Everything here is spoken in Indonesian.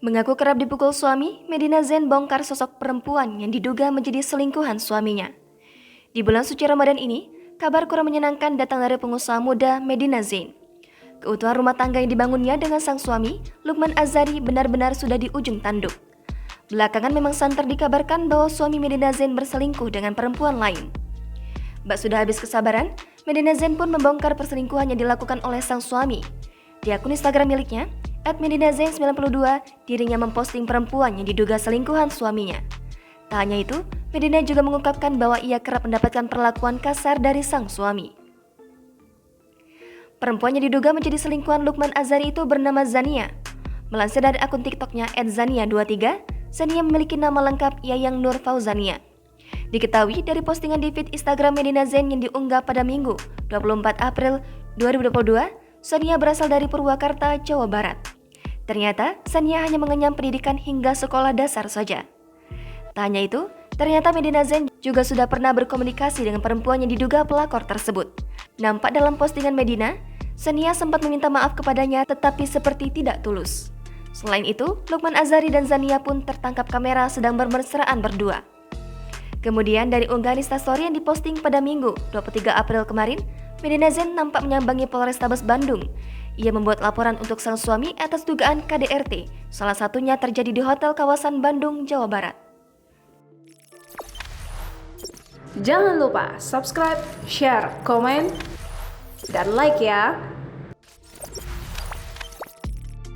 Mengaku kerap dipukul suami, Medina Zain bongkar sosok perempuan yang diduga menjadi selingkuhan suaminya. Di bulan suci Ramadan ini, kabar kurang menyenangkan datang dari pengusaha muda Medina Zain. Keutuhan rumah tangga yang dibangunnya dengan sang suami, Lukman Azhari, benar-benar sudah di ujung tanduk. Belakangan memang santer dikabarkan bahwa suami Medina Zain berselingkuh dengan perempuan lain. Bak sudah habis kesabaran, Medina Zain pun membongkar perselingkuhan yang dilakukan oleh sang suami. Di akun Instagram miliknya, @medinazain92, dirinya memposting perempuan yang diduga selingkuhan suaminya. Tak hanya itu, Medina juga mengungkapkan bahwa ia kerap mendapatkan perlakuan kasar dari sang suami. Perempuan yang diduga menjadi selingkuhan Lukman Azhari itu bernama Zania. Melansir dari akun TikToknya @zania23, Zania memiliki nama lengkap Yayang Nur Fauzania. Diketahui dari postingan di feed Instagram Medina Zain yang diunggah pada Minggu, 24 April 2022, Zania berasal dari Purwakarta, Jawa Barat. Ternyata, Zania hanya mengenyam pendidikan hingga sekolah dasar saja. Tak hanya itu, ternyata Medina Zain juga sudah pernah berkomunikasi dengan perempuan yang diduga pelakor tersebut. Nampak dalam postingan Medina, Zania sempat meminta maaf kepadanya tetapi seperti tidak tulus. Selain itu, Lukman Azhari dan Zania pun tertangkap kamera sedang bermesraan berdua. Kemudian dari unggahan Instastory yang diposting pada Minggu, 23 April kemarin, Medina Zain nampak menyambangi Polrestabes Bandung. Ia membuat laporan untuk sang suami atas dugaan KDRT, salah satunya terjadi di hotel kawasan Bandung, Jawa Barat. Jangan lupa subscribe, share, komen, dan like ya!